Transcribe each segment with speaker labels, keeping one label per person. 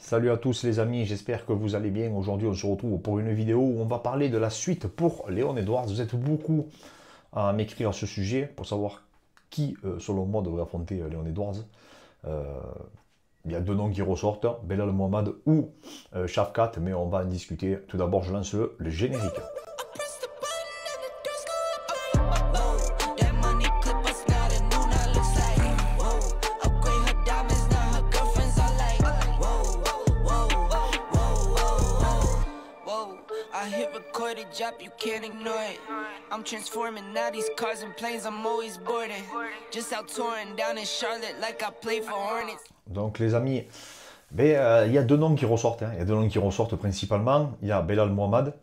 Speaker 1: Salut à tous les amis, j'espère que vous allez bien. Aujourd'hui on se retrouve pour une vidéo où on va parler de la suite pour Leon Edwards. Vous êtes beaucoup à m'écrire à ce sujet pour savoir qui, selon moi, devrait affronter Leon Edwards. Euh, il y a deux noms qui ressortent, Belal Mohamed ou Shafkat, mais on va en discuter. Tout d'abord je lance le générique.
Speaker 2: Job, you can't ignore it. I'm transforming now these cars and planes, I'm always boarding. Just out touring down in Charlotte like I play for Hornets.
Speaker 1: Donc les amis, il y a deux noms qui ressortent. Il y a deux noms qui ressortent principalement. Il y a Belal Mohamed,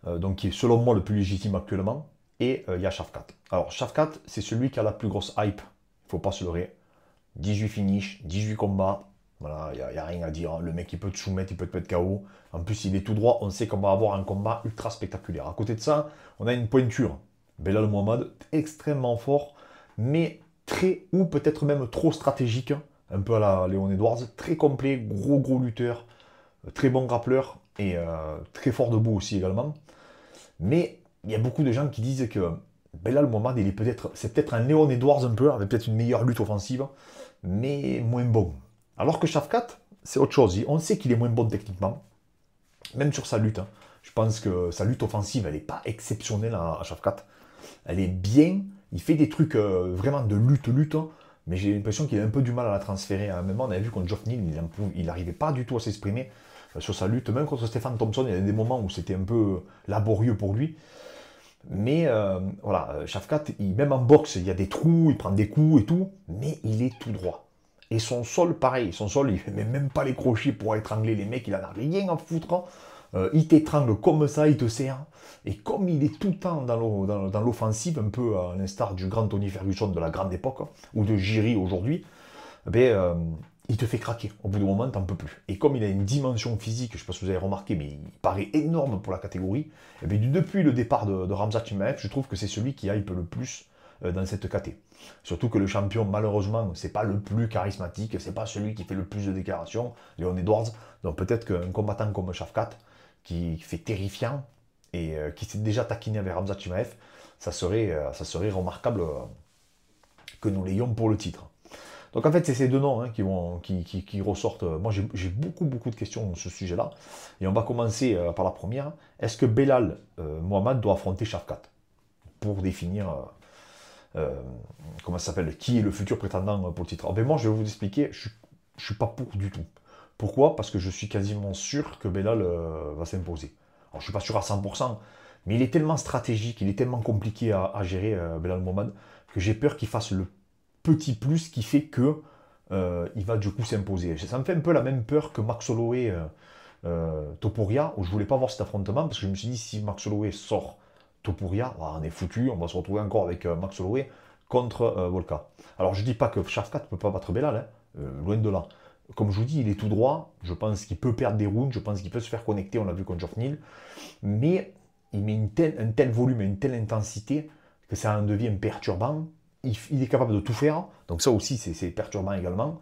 Speaker 1: donc qui est selon moi le plus légitime actuellement, et il y a Shafkat. Alors Shafkat, c'est celui qui a la plus grosse hype. Il ne faut pas se leurrer. 18 finishes, 18 combats. Voilà, il n'y a rien à dire. Le mec, il peut te soumettre, il peut te mettre KO. En plus, il est tout droit. On sait qu'on va avoir un combat ultra spectaculaire. À côté de ça, on a une pointure. Belal Mohamed, extrêmement fort, mais très, ou peut-être même trop stratégique. Un peu à la Leon Edwards. Très complet, gros lutteur. Très bon grappleur. Et très fort debout aussi également. Mais il y a beaucoup de gens qui disent que Belal Mohamed, c'est peut-être un Leon Edwards un peu, avec peut-être une meilleure lutte offensive, mais moins bon. Alors que Shafkat, c'est autre chose. On sait qu'il est moins bon techniquement, même sur sa lutte. Je pense que sa lutte offensive, elle n'est pas exceptionnelle à Shafkat. Elle est bien. Il fait des trucs vraiment de lutte, mais j'ai l'impression qu'il a un peu du mal à la transférer. À un moment, on avait vu contre Geoff Neal, il n'arrivait pas du tout à s'exprimer sur sa lutte. Même contre Stephen Thompson, il y a des moments où c'était un peu laborieux pour lui. Mais voilà, Shafkat, même en boxe, il y a des trous, il prend des coups et tout, mais il est tout droit. Et son sol, pareil, son sol, il ne met même pas les crochets pour étrangler les mecs, il n'en a rien à foutre. Il t'étrangle comme ça, il te serre. Et comme il est tout le temps dans l'offensive, un peu à l'instar du grand Tony Ferguson de la grande époque, ou de Jiri aujourd'hui, il te fait craquer. Au bout d'un moment, t'en peux plus. Et comme il a une dimension physique, je ne sais pas si vous avez remarqué, mais il paraît énorme pour la catégorie, et depuis le départ de Khamzat Chimaev, je trouve que c'est celui qui hype le plus dans cette caté. Surtout que le champion, malheureusement, c'est pas le plus charismatique, c'est pas celui qui fait le plus de déclarations, Leon Edwards. Donc peut-être qu'un combattant comme Shafkat, qui fait terrifiant, et qui s'est déjà taquiné avec Khamzat Chimaev, ça serait remarquable que nous l'ayons pour le titre. Donc en fait, c'est ces deux noms qui ressortent. Moi, j'ai beaucoup de questions sur ce sujet-là. Et on va commencer par la première. Est-ce que Belal Mohamed doit affronter Shafkat pour définir comment ça s'appelle, qui est le futur prétendant pour le titre? Alors, moi, je vais vous expliquer, je ne suis pas pour du tout. Pourquoi? Parce que je suis quasiment sûr que Belal va s'imposer. Alors, je ne suis pas sûr à 100%, mais il est tellement stratégique, il est tellement compliqué à gérer, Belal Mohamed, que j'ai peur qu'il fasse le petit plus qui fait que il va du coup s'imposer. Ça me fait un peu la même peur que Max Holloway Topuria, où je voulais pas voir cet affrontement, parce que je me suis dit, si Max Holloway sort Topuria, on est foutu, on va se retrouver encore avec Max Holloway contre Volka. Alors je dis pas que Shafkat ne peut pas battre Belal, loin de là. Comme je vous dis, il est tout droit, je pense qu'il peut perdre des rounds, je pense qu'il peut se faire connecter, on l'a vu contre Geoff Neal, mais il met un tel volume et une telle intensité que ça en devient perturbant. Il est capable de tout faire, donc ça aussi c'est perturbant également.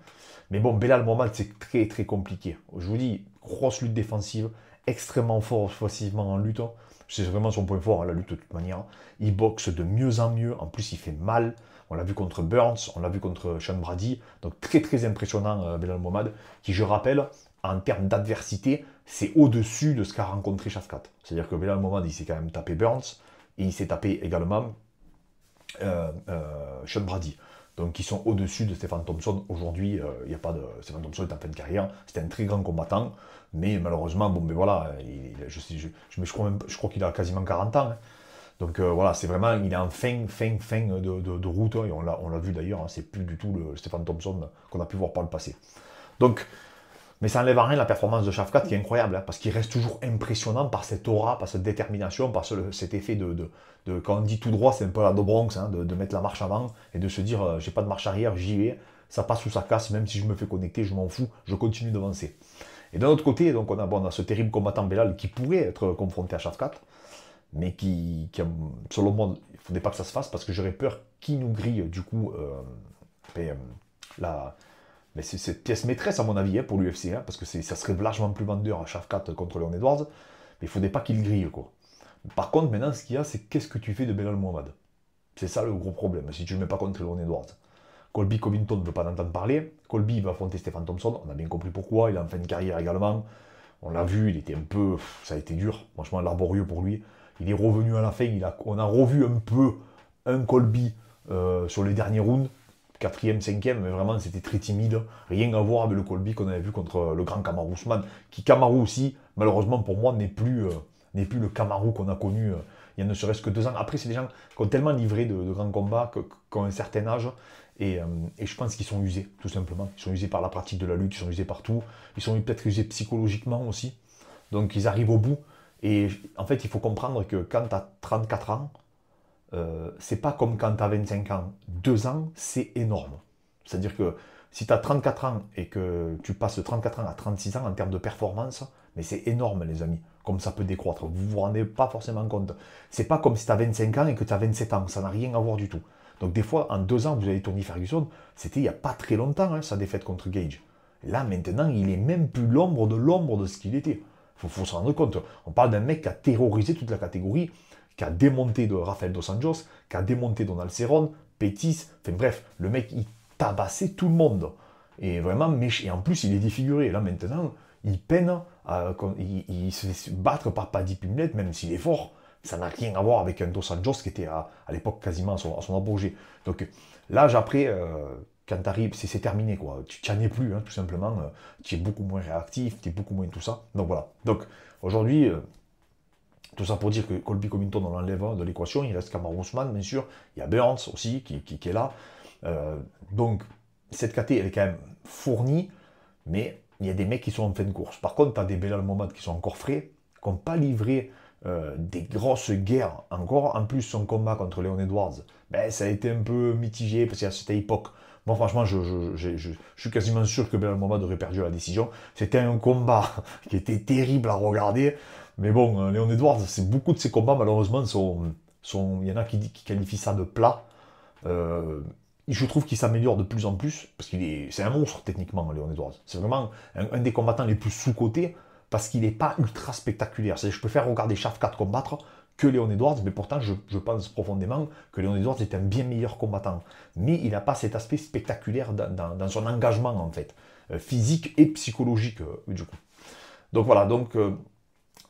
Speaker 1: Mais bon, Belal Mohamed, c'est très compliqué. Je vous dis, grosse lutte défensive, extrêmement fort offensivement en lutte. C'est vraiment son point fort, la lutte de toute manière. Il boxe de mieux en mieux, en plus il fait mal. On l'a vu contre Burns, on l'a vu contre Sean Brady. Donc très impressionnant, Belal Mohamed, qui, je rappelle, en termes d'adversité, c'est au-dessus de ce qu'a rencontré Shafkat. C'est-à-dire que Belal Mohamed, il s'est quand même tapé Burns, et il s'est tapé également Sean Brady. Donc ils sont au-dessus de Stephen Thompson. Aujourd'hui, il n'y a pas de. Stephen Thompson est en fin de carrière. C'était un très grand combattant. Mais malheureusement, bon, mais voilà, je crois qu'il a quasiment 40 ans. Donc voilà, c'est vraiment, il est en fin de route. Et on l'a vu d'ailleurs, c'est plus du tout le Stephen Thompson qu'on a pu voir par le passé. Donc, mais ça n'enlève rien la performance de Shafkat qui est incroyable, parce qu'il reste toujours impressionnant par cette aura, par cette détermination, par cet effet quand on dit tout droit, c'est un peu la de Bronx, de mettre la marche avant et de se dire j'ai pas de marche arrière, j'y vais, ça passe ou ça casse, même si je me fais connecter, je m'en fous, je continue d'avancer. Et d'un autre côté, donc on a ce terrible combattant Belal qui pourrait être confronté à Shafkat, mais selon moi, il ne faudrait pas que ça se fasse, parce que j'aurais peur qu'il nous grille du coup mais c'est pièce maîtresse à mon avis pour l'UFC, parce que ça serait largement plus vendeur à Shafkat contre Leon Edwards, mais il ne faudrait pas qu'il grille, quoi. Par contre, maintenant, ce qu'il y a, c'est qu'est-ce que tu fais de Belal Mohamed? C'est ça le gros problème, si tu ne le mets pas contre Leon Edwards. Colby Covington ne veut pas en entendre parler. Colby va affronter Stephen Thompson, on a bien compris pourquoi, il est en fin de carrière également. On l'a vu, il était un peu... ça a été dur, franchement, laborieux pour lui. Il est revenu à la fin, on a revu un peu un Colby sur les derniers rounds, 4e, 5e, mais vraiment c'était très timide. Rien à voir avec le Colby qu'on avait vu contre le grand Kamaru Usman, qui Kamaru aussi, malheureusement pour moi, n'est plus le Kamaru qu'on a connu il y a ne serait-ce que 2 ans. Après, c'est des gens qui ont tellement livré de grands combats, qui ont un certain âge, et je pense qu'ils sont usés, tout simplement. Ils sont usés par la pratique de la lutte, ils sont usés partout, ils sont peut-être usés psychologiquement aussi. Donc ils arrivent au bout, et en fait, il faut comprendre que quand tu as 34 ans, c'est pas comme quand tu as 25 ans. 2 ans, c'est énorme. C'est-à-dire que si tu as 34 ans et que tu passes de 34 ans à 36 ans en termes de performance, mais c'est énorme, les amis, comme ça peut décroître. Vous ne vous rendez pas forcément compte. C'est pas comme si tu as 25 ans et que tu as 27 ans. Ça n'a rien à voir du tout. Donc des fois, en 2 ans, vous avez Tony Ferguson, c'était il n'y a pas très longtemps, sa défaite contre Gage. Là, maintenant, il est même plus l'ombre de ce qu'il était. Il faut se rendre compte. On parle d'un mec qui a terrorisé toute la catégorie, qui a démonté de Rafael Dos Anjos, qui a démonté Donald Cerrone, Pettis, enfin bref, le mec, il tabassait tout le monde. Et vraiment, et en plus, il est défiguré. Là, maintenant, il peine, il se fait battre par Paddy Pimblett, même s'il est fort. Ça n'a rien à voir avec un Dos Anjos qui était à l'époque quasiment à son apogée. Donc, l'âge après, quand tu arrives, c'est terminé, quoi. Tu n'en es plus, tout simplement. Tu es beaucoup moins réactif, tu es beaucoup moins tout ça. Donc voilà. Donc, aujourd'hui... tout ça pour dire que Colby Covington, on l'enlève de l'équation. Il reste Kamaru Usman, bien sûr. Il y a Burns aussi qui est là. Donc, cette KT, elle est quand même fournie, mais il y a des mecs qui sont en fin de course. Par contre, tu as des Belal Mohamed qui sont encore frais, qui n'ont pas livré des grosses guerres encore. En plus, son combat contre Leon Edwards, ben, ça a été un peu mitigé, parce qu'à cette époque, moi, franchement, je suis quasiment sûr que Belal Mohamed aurait perdu la décision. C'était un combat qui était terrible à regarder. Mais bon, Leon Edwards, beaucoup de ses combats, malheureusement, il y en a qui qualifient ça de plat. Je trouve qu'il s'améliore de plus en plus, parce c'est un monstre, techniquement, Leon Edwards. C'est vraiment un des combattants les plus sous-cotés, parce qu'il n'est pas ultra spectaculaire. Je préfère regarder Shafkat combattre que Leon Edwards, mais pourtant, je pense profondément que Leon Edwards est un bien meilleur combattant. Mais il n'a pas cet aspect spectaculaire dans son engagement, en fait, physique et psychologique, du coup. Donc voilà,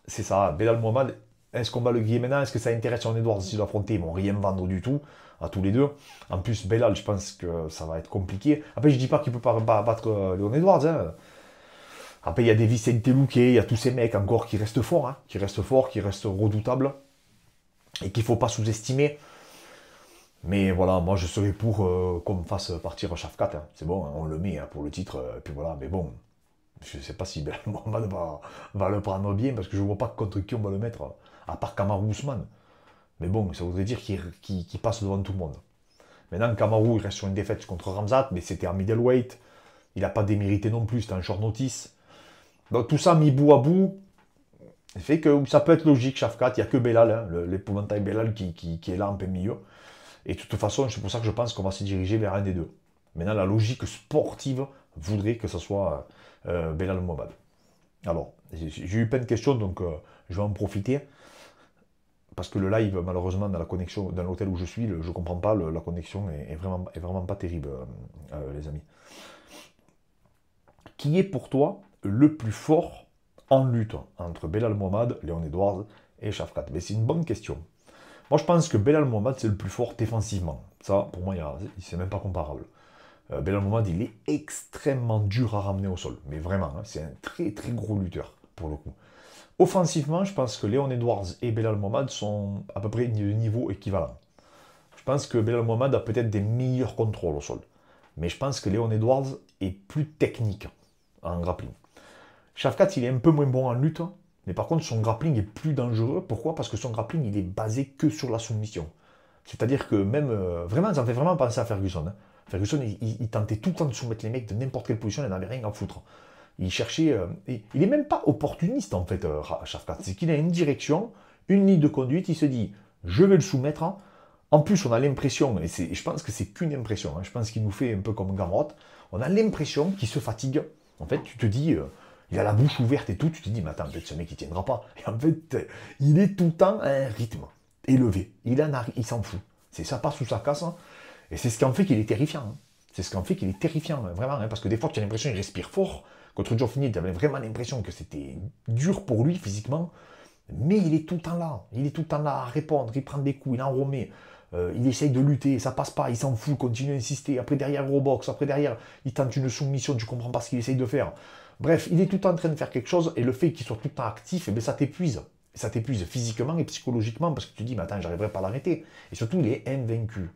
Speaker 1: c'est ça, Belal Mohamed, est-ce qu'on va le griller maintenant? Est-ce que ça intéresse Leon Edwards s'il doit affronter? Ils vont rien vendre du tout, à tous les deux. En plus, Belal, je pense que ça va être compliqué. Après, je dis pas qu'il peut pas battre Leon Edwards. Après, il y a des Vicente Luque, il y a tous ces mecs encore qui restent forts, qui restent redoutables, et qu'il ne faut pas sous-estimer. Mais voilà, moi, je serais pour qu'on fasse partir Shafkat. C'est bon, on le met pour le titre, et puis voilà, mais bon... Je ne sais pas si Belal Mohamed va le prendre bien, parce que je ne vois pas contre qui on va le mettre, à part Kamaru Usman. Mais bon, ça voudrait dire qu'il passe devant tout le monde. Maintenant, Kamaru, il reste sur une défaite contre Ramzat, mais c'était en middleweight. Il n'a pas démérité non plus, c'était un short notice. Donc tout ça mis bout à bout, fait que ça peut être logique, Shafkat, il n'y a que Belal, l'épouvantail Belal qui est là en plein milieu. Et de toute façon, c'est pour ça que je pense qu'on va se diriger vers un des deux. Maintenant, la logique sportive voudrait que ce soit... Belal Mohamed. Alors, j'ai eu plein de questions, donc je vais en profiter. Parce que le live, malheureusement, dans la connexion, dans l'hôtel où je suis, je ne comprends pas, la connexion est vraiment pas terrible, les amis. Qui est pour toi le plus fort en lutte entre Belal Mohamed, Leon Edwards et Shafkat? Mais c'est une bonne question. Moi, je pense que Belal Mohamed, c'est le plus fort défensivement. Ça, pour moi, c'est même pas comparable. Belal Mohamed, il est extrêmement dur à ramener au sol. Mais vraiment, c'est un très très gros lutteur, pour le coup. Offensivement, je pense que Leon Edwards et Belal Mohamed sont à peu près de niveau équivalent. Je pense que Belal Mohamed a peut-être des meilleurs contrôles au sol. Mais je pense que Leon Edwards est plus technique en grappling. Shafkat, il est un peu moins bon en lutte, mais par contre, son grappling est plus dangereux. Pourquoi? Parce que son grappling, il est basé que sur la soumission. C'est-à-dire que même... vraiment, ça me fait vraiment penser à Ferguson. Ferguson, il tentait tout le temps de soumettre les mecs de n'importe quelle position, il n'avait rien à foutre. Il cherchait... il n'est même pas opportuniste, en fait, Shafkat. C'est qu'il a une direction, une ligne de conduite, il se dit, je vais le soumettre. En plus, on a l'impression, et je pense que c'est qu'une impression, je pense qu'il nous fait un peu comme Gamrot, on a l'impression qu'il se fatigue. En fait, tu te dis, il a la bouche ouverte et tout, tu te dis, mais attends, peut-être ce mec, il tiendra pas. Et en fait, il est tout le temps à un rythme élevé. Il s'en fout. C'est ça passe ou ça casse. Hein. Et c'est ce qui en fait qu'il est terrifiant. Hein. C'est ce qui en fait qu'il est terrifiant, hein, vraiment. Hein, parce que des fois, tu as l'impression qu'il respire fort. Contre John Finney, tu avais vraiment l'impression que c'était dur pour lui physiquement. Mais il est tout le temps là. Il est tout le temps là à répondre. Il prend des coups, il en remet. Il essaye de lutter, ça passe pas, il s'en fout, il continue à insister. Après, derrière, gros box. Après, derrière, il tente une soumission, tu comprends pas ce qu'il essaye de faire. Bref, il est tout le temps en train de faire quelque chose. Et le fait qu'il soit tout le temps actif, eh bien, ça t'épuise. Ça t'épuise physiquement et psychologiquement parce que tu te dis, mais attends, j'arriverai pas à l'arrêter. Et surtout, il est invaincu.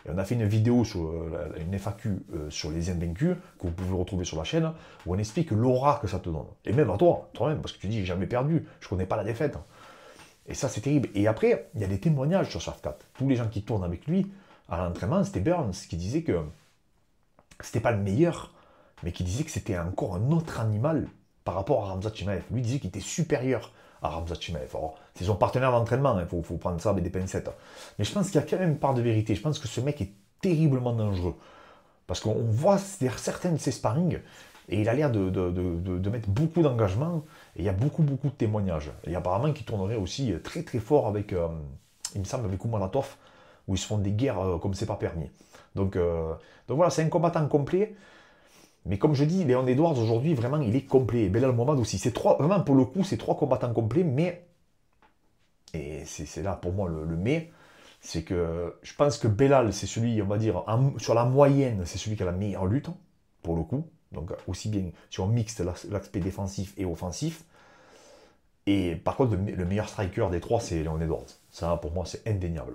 Speaker 1: Et on a fait une vidéo, sur une FAQ sur les invaincus, que vous pouvez retrouver sur la chaîne, où on explique l'aura que ça te donne. Et même à toi-même, parce que tu dis, j'ai jamais perdu, je connais pas la défaite. Et ça, c'est terrible. Et après, il y a des témoignages sur Shafkat. Tous les gens qui tournent avec lui à l'entraînement, c'était Burns qui disait que c'était pas le meilleur, mais qui disait que c'était encore un autre animal par rapport à Khamzat Chimaev. Lui disait qu'il était supérieur à Khamzat Chimaev. C'est son partenaire d'entraînement, il faut prendre ça avec des pincettes. Mais je pense qu'il y a quand même une part de vérité. Je pense que ce mec est terriblement dangereux. Parce qu'on voit certains de ses sparring, et il a l'air de mettre beaucoup d'engagement, et il y a beaucoup de témoignages. Et apparemment qu'il tournerait aussi très très fort avec, il me semble, avec Oumalatov, où ils se font des guerres comme c'est pas permis. Donc voilà, c'est un combattant complet. Mais comme je dis, Leon Edwards, aujourd'hui, vraiment, il est complet. Et Belal Mohamed aussi. Vraiment, pour le coup, c'est 3 combattants complets, mais, et c'est là pour moi le mais, c'est que je pense que Belal, c'est celui, on va dire, sur la moyenne, c'est celui qui a la meilleure lutte, pour le coup. Donc, aussi bien si on mixte l'aspect défensif et offensif. Et par contre, le meilleur striker des 3, c'est Leon Edwards. Ça, pour moi, c'est indéniable.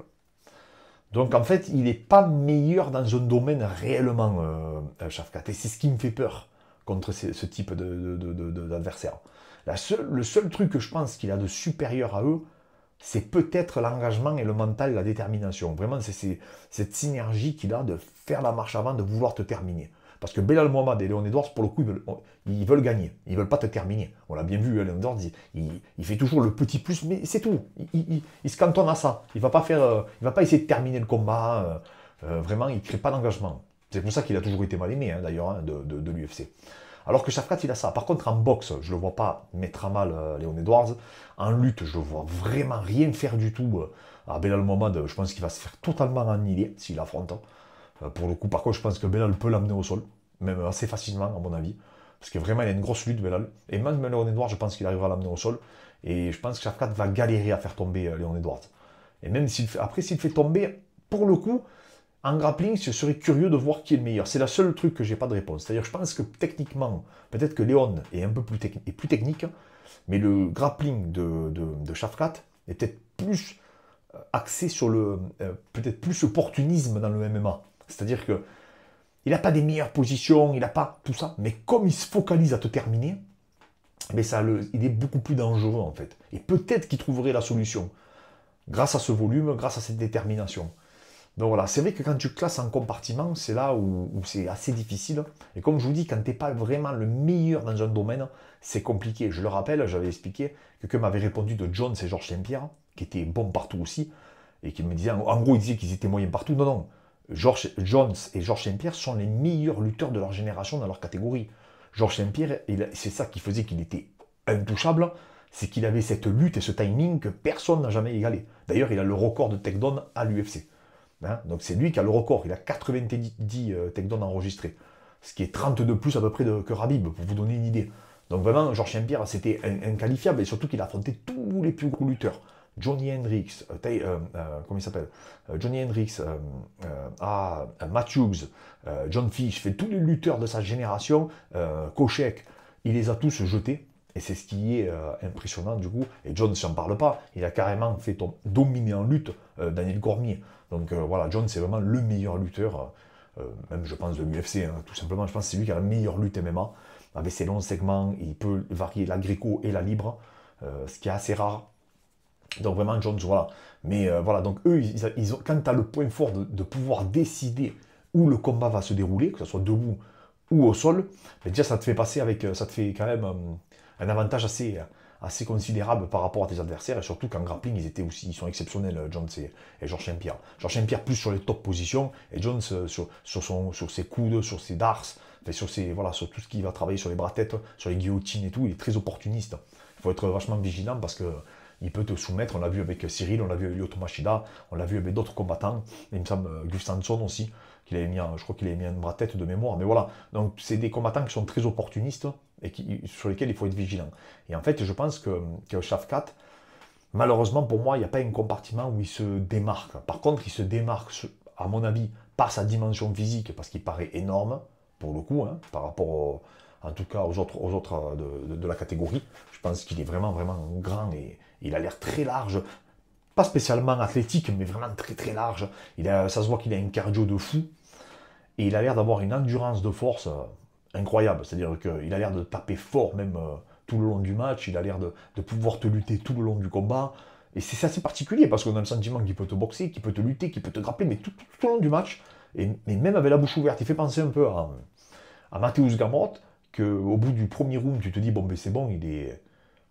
Speaker 1: Donc en fait, il n'est pas meilleur dans un domaine réellement, Shafkat. Et c'est ce qui me fait peur contre ce type d'adversaire. Le seul truc que je pense qu'il a de supérieur à eux, c'est peut-être l'engagement et le mental, la détermination. Vraiment, c'est cette synergie qu'il a de faire la marche avant, de vouloir te terminer. Parce que Belal Mohamed et Leon Edwards, pour le coup, ils veulent gagner. Ils ne veulent pas te terminer. On l'a bien vu, Leon Edwards, il fait toujours le petit plus, mais c'est tout. Il se cantonne à ça. Il ne va pas essayer de terminer le combat. Vraiment, il ne crée pas d'engagement. C'est pour ça qu'il a toujours été mal aimé, hein, d'ailleurs, hein, de l'UFC. Alors que Shafkat, il a ça. Par contre, en boxe, je ne le vois pas mettre à mal Leon Edwards. En lutte, je ne le vois vraiment rien faire du tout. À Belal Mohamed, je pense qu'il va se faire totalement annihiler s'il affronte. Pour le coup, par contre, je pense que Belal peut l'amener au sol, même assez facilement, à mon avis. Parce que vraiment, il a une grosse lutte, Belal. Et même Leon Edwards, je pense qu'il arrivera à l'amener au sol. Et je pense que Shafkat va galérer à faire tomber Leon Edwards. Et même s'il fait tomber, pour le coup, en grappling, je serais curieux de voir qui est le meilleur. C'est le seul truc que j'ai pas de réponse. C'est-à-dire, je pense que techniquement, peut-être que Leon est un peu plus technique, mais le grappling de Shafkat est peut-être plus axé sur peut-être plus opportunisme dans le MMA. C'est-à-dire que il n'a pas des meilleures positions, il n'a pas tout ça, mais comme il se focalise à te terminer, mais il est beaucoup plus dangereux en fait. Et peut-être qu'il trouverait la solution grâce à ce volume, grâce à cette détermination. Donc voilà, c'est vrai que quand tu classes en compartiment, c'est là où c'est assez difficile. Et comme je vous dis, quand tu n'es pas vraiment le meilleur dans un domaine, c'est compliqué. Je le rappelle, j'avais expliqué, quelqu'un m'avait répondu de Jones et Georges Saint-Pierre, qui étaient bons partout aussi, et qui me disait, en gros, il disait qu'ils étaient moyens partout. Non, non. Jones et Georges Saint-Pierre sont les meilleurs lutteurs de leur génération dans leur catégorie. Georges Saint-Pierre, c'est ça qui faisait qu'il était intouchable, c'est qu'il avait cette lutte et ce timing que personne n'a jamais égalé. D'ailleurs, il a le record de takedown à l'UFC. Hein, donc c'est lui qui a le record, il a 90 takedowns enregistrés, ce qui est 30 de plus à peu près que Khabib, pour vous donner une idée. Donc vraiment, Georges Saint-Pierre, c'était inqualifiable, et surtout qu'il a affronté tous les plus gros lutteurs. Johnny Hendricks, comment il s'appelle Johnny Hendricks, Matt Hughes, John Fish, fait tous les lutteurs de sa génération, Kochek, il les a tous jetés, et c'est ce qui est impressionnant du coup. Et John, si on ne parle pas, il a carrément fait dominer en lutte Daniel Cormier. Donc voilà, John, c'est vraiment le meilleur lutteur, même je pense de l'UFC, hein, tout simplement. Je pense que c'est lui qui a la meilleure lutte MMA. Avec ses longs segments, il peut varier la gréco et la libre, ce qui est assez rare. Donc vraiment, Jones, voilà. Mais voilà, donc eux, quand tu as le point fort de pouvoir décider où le combat va se dérouler, que ce soit debout ou au sol, mais déjà ça te fait quand même un avantage assez considérable par rapport à tes adversaires, et surtout qu'en grappling, ils sont exceptionnels, Jones et Georges Saint-Pierre. Georges Saint-Pierre plus sur les top positions, et Jones sur ses coudes, sur ses darts, enfin, voilà, sur tout ce qui va travailler sur les bras-têtes, sur les guillotines et tout, il est très opportuniste. Il faut être vachement vigilant parce que il peut te soumettre. On l'a vu avec Cyril, on l'a vu avec Lyoto Machida, on l'a vu avec d'autres combattants. Il me semble Gustafsson aussi, je crois qu'il avait mis un bras-tête de mémoire. Mais voilà, donc c'est des combattants qui sont très opportunistes et sur lesquels il faut être vigilant. Et en fait, je pense que Shavkat, malheureusement pour moi, il n'y a pas un compartiment où il se démarque. Par contre, il se démarque, à mon avis, par sa dimension physique, parce qu'il paraît énorme, pour le coup, hein, par rapport en tout cas aux autres de la catégorie. Je pense qu'il est vraiment, vraiment grand et il a l'air très large. Pas spécialement athlétique, mais vraiment très très large. Ça se voit qu'il a un cardio de fou. Et il a l'air d'avoir une endurance de force incroyable. C'est-à-dire qu'il a l'air de taper fort même tout le long du match. Il a l'air de pouvoir te lutter tout le long du combat. Et c'est assez particulier parce qu'on a le sentiment qu'il peut te boxer, qu'il peut te lutter, qu'il peut te grappler, mais tout au long du match. Et même avec la bouche ouverte, il fait penser un peu à Mateusz Gamrot, qu'au bout du premier round, tu te dis, bon, mais c'est bon, il est...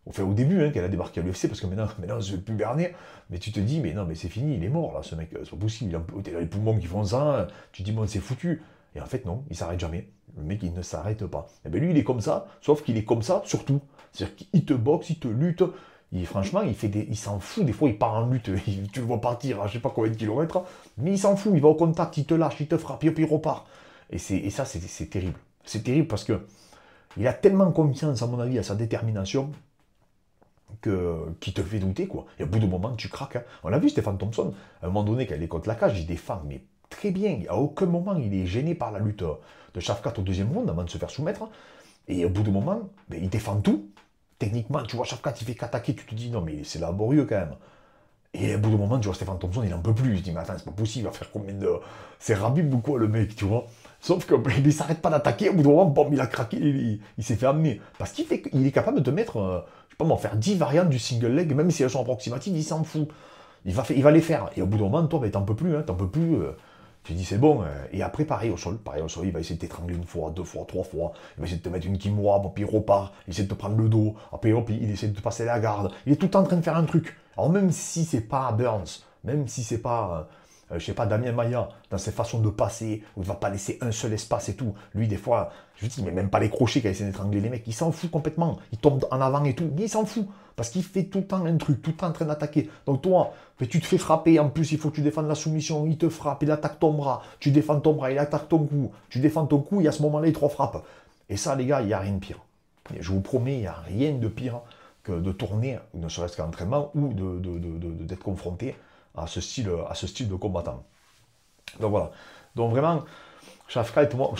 Speaker 1: Enfin, au début, hein, qu'elle a débarqué à l'UFC, parce que maintenant je ne veux plus berner, mais tu te dis, mais non, mais c'est fini, il est mort, là, ce mec, c'est pas possible, il a les poumons qui font ça, tu te dis, bon, c'est foutu. Et en fait, non, il s'arrête jamais. Le mec, il ne s'arrête pas. Et bien lui, il est comme ça, sauf qu'il est comme ça, surtout. C'est-à-dire qu'il te boxe, il te lutte, franchement, il s'en fout, des fois, il part en lutte, tu le vois partir à je sais pas combien de kilomètres, mais il s'en fout, il va au contact, il te lâche, il te frappe, et puis il repart. Et ça, c'est terrible. C'est terrible parce que il a tellement confiance, à mon avis, à sa détermination, qui te fait douter, quoi. Et au bout d'un moment, tu craques. Hein. On l'a vu, Stéphane Thompson, à un moment donné, quand il est contre la cage, il défend, mais très bien. À aucun moment, il est gêné par la lutte de Shavkat au deuxième round, avant de se faire soumettre. Et au bout d'un moment, il défend tout. Techniquement, tu vois Shavkat, il fait qu'attaquer, tu te dis, non, mais c'est laborieux, quand même. Et au bout d'un moment, tu vois Stéphane Thompson, il en peut plus. Il se dit, mais attends, c'est pas possible, il va faire combien de... C'est Rabib ou quoi, le mec, tu vois. Sauf qu'il s'arrête pas d'attaquer, au bout d'un moment, bam, il a craqué, il s'est fait amener. Parce qu'il est capable de te mettre, je sais pas moi, faire 10 variantes du single leg, même si elles sont approximatives, il s'en fout. Il va les faire. Et au bout d'un moment, toi, t'en peux plus, hein, t'en peux plus. Tu dis, c'est bon. Et après, pareil au sol, il va essayer de t'étrangler une fois, deux fois, trois fois. Il va essayer de te mettre une kimura, puis il repart. Il essaie de te prendre le dos. Après, hop, il essaie de te passer la garde. Il est tout le temps en train de faire un truc. Alors, même si c'est pas Burns, même si c'est pas, je sais pas, Damien Maia, dans ses façons de passer, où il va pas laisser un seul espace et tout. Lui, des fois, je dis, mais même pas les crochets quand il essaie d'étrangler les mecs. Il s'en fout complètement. Il tombe en avant et tout. Mais il s'en fout. Parce qu'il fait tout le temps un truc, tout le temps en train d'attaquer. Donc toi, tu te fais frapper, en plus il faut que tu défendes la soumission, il te frappe, il attaque ton bras, tu défends ton bras, il attaque ton cou, tu défends ton cou, et à ce moment-là, il te refrappe. Et ça, les gars, il n'y a rien de pire. Et je vous promets, il n'y a rien de pire que de tourner, ne serait-ce qu'à l'entraînement, ou d'être confronté à ce style de combattant. Donc voilà. Donc vraiment, Shavkat, moi,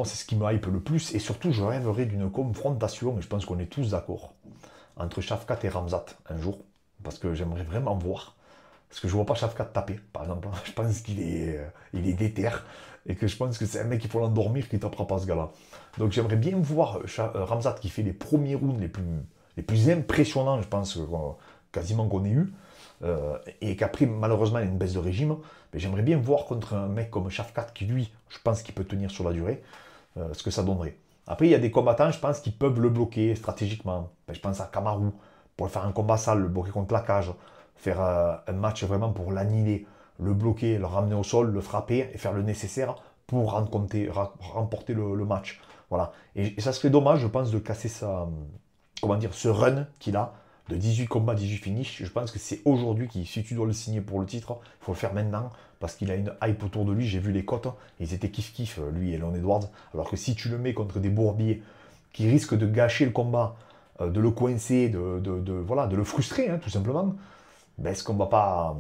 Speaker 1: c'est ce qui me hype le plus, et surtout, je rêverais d'une confrontation, et je pense qu'on est tous d'accord, entre Shavkat et Khamzat un jour, parce que j'aimerais vraiment voir. Parce que je ne vois pas Shavkat taper, par exemple. Je pense qu'il est déter, et que je pense que c'est un mec qu'il faut l'endormir qui ne tapera pas ce gars-là. Donc j'aimerais bien voir Khamzat qui fait les premiers rounds les plus impressionnants, je pense, quasiment qu'on ait eu, et qu'après, malheureusement, il y a une baisse de régime. Mais j'aimerais bien voir contre un mec comme Shavkat qui, lui, je pense qu'il peut tenir sur la durée, ce que ça donnerait. Après, il y a des combattants, je pense, qui peuvent le bloquer stratégiquement. Je pense à Kamaru, pour faire un combat sale, le bloquer contre la cage, faire un match vraiment pour l'annihiler, le bloquer, le ramener au sol, le frapper et faire le nécessaire pour remporter le match. Voilà. Et ça serait dommage, je pense, de casser ce run qu'il a de 18 combats, 18 finishes. Je pense que c'est aujourd'hui si tu dois le signer pour le titre, il faut le faire maintenant, parce qu'il a une hype autour de lui. J'ai vu les cotes, ils étaient kiff-kiff, lui et Leon Edwards. Alors que si tu le mets contre des bourbiers qui risquent de gâcher le combat, de le coincer, de le frustrer, hein, tout simplement, ben, est-ce qu'on va pas...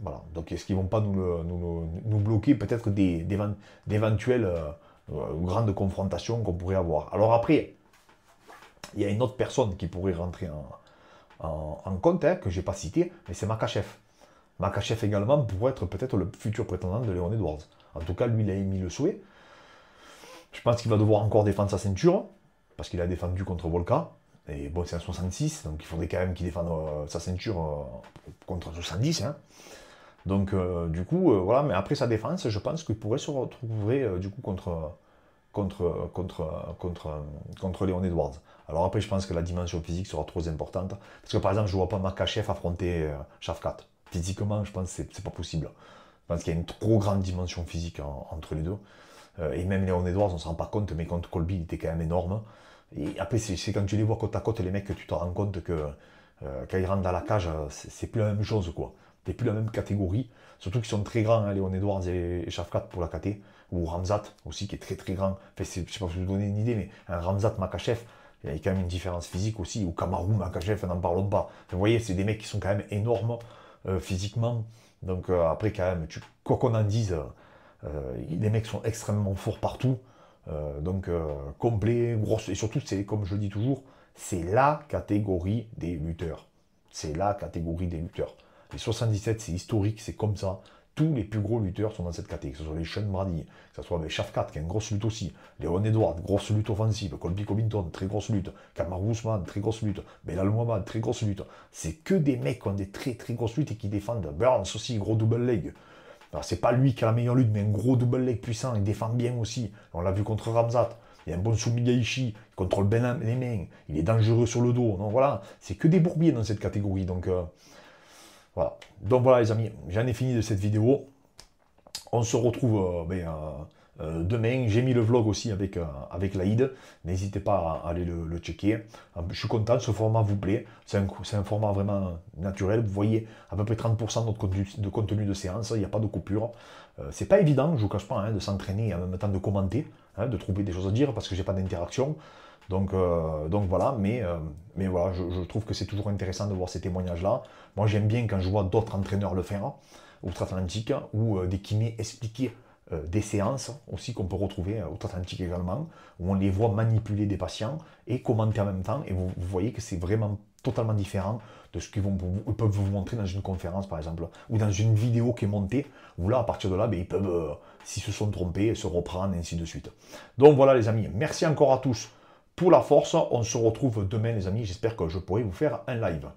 Speaker 1: voilà. Donc est-ce qu'ils vont pas nous bloquer peut-être d'éventuelles grandes confrontations qu'on pourrait avoir. Alors après, il y a une autre personne qui pourrait rentrer en compte, hein, que je n'ai pas cité, mais c'est Makhachev. Makhachev également pourrait être peut-être le futur prétendant de Leon Edwards. En tout cas, lui, il a émis le souhait. Je pense qu'il va devoir encore défendre sa ceinture, parce qu'il a défendu contre Volka. Et bon, c'est un 66, donc il faudrait quand même qu'il défende sa ceinture contre 70. Hein. Donc, du coup, voilà. Mais après sa défense, je pense qu'il pourrait se retrouver, du coup, contre Leon Edwards. Alors après, je pense que la dimension physique sera trop importante. Parce que par exemple, je ne vois pas Makhachev affronter Shavkat. Physiquement, je pense que c'est pas possible. Je pense qu'il y a une trop grande dimension physique entre les deux. Et même Léon Edwards, on ne se rend pas compte, mais contre Colby, il était quand même énorme. Et après, c'est quand tu les vois côte à côte, les mecs, que tu te rends compte que quand ils rentrent dans la cage, c'est plus la même chose, quoi. C'est plus la même catégorie. Surtout qu'ils sont très grands, hein, Léon Edwards et Shafkat pour la KT. Ou Ramzat aussi, qui est très très grand. Enfin, je ne sais pas si vous donner une idée, mais un Ramzat Makhachev, il y a quand même une différence physique aussi. Ou Kamaru Makhachev, n'en parlons pas. Enfin, vous voyez, c'est des mecs qui sont quand même énormes physiquement. Donc après, quand même, quoi qu'on en dise, les mecs sont extrêmement forts partout. Donc complet, grosse. Et surtout, c'est comme je le dis toujours, c'est la catégorie des lutteurs. C'est la catégorie des lutteurs. Les 77, c'est historique, c'est comme ça. Tous les plus gros lutteurs sont dans cette catégorie, que ce soit les Sean Brady, que ce soit avec Shafkat, qui a une grosse lutte aussi, Léon Edwards, grosse lutte offensive, Colby Covington, très grosse lutte, Kamaru Usman, très grosse lutte, Belal Muhammad, très grosse lutte. C'est que des mecs qui ont des très très grosses luttes et qui défendent. Burns aussi, gros double leg. Alors, c'est pas lui qui a la meilleure lutte, mais un gros double leg puissant, il défend bien aussi. On l'a vu contre Ramzat. Il y a un bon Sumigaishi, il contrôle bien les mains, il est dangereux sur le dos. Donc voilà, c'est que des bourbiers dans cette catégorie. Donc voilà. Donc voilà les amis, j'en ai fini de cette vidéo. On se retrouve demain. J'ai mis le vlog aussi avec l'Aïd. N'hésitez pas à aller le checker. Je suis content, ce format vous plaît. C'est un format vraiment naturel. Vous voyez à peu près 30% de notre contenu de séance. Il n'y a pas de coupure. C'est pas évident, je ne vous cache pas, hein, de s'entraîner et en même temps de commenter, hein, de trouver des choses à dire parce que j'ai pas d'interaction. Donc voilà, mais voilà, je trouve que c'est toujours intéressant de voir ces témoignages-là. Moi j'aime bien quand je vois d'autres entraîneurs le faire, outre-Atlantique, ou des kinés expliquer des séances aussi qu'on peut retrouver outre-Atlantique également, où on les voit manipuler des patients et commenter en même temps, et vous voyez que c'est vraiment totalement différent de ce qu'ils peuvent vous montrer dans une conférence par exemple, ou dans une vidéo qui est montée, où là à partir de là, ils peuvent, s'ils se sont trompés, se reprendre, et ainsi de suite. Donc voilà les amis, merci encore à tous pour la force, on se retrouve demain les amis, j'espère que je pourrai vous faire un live.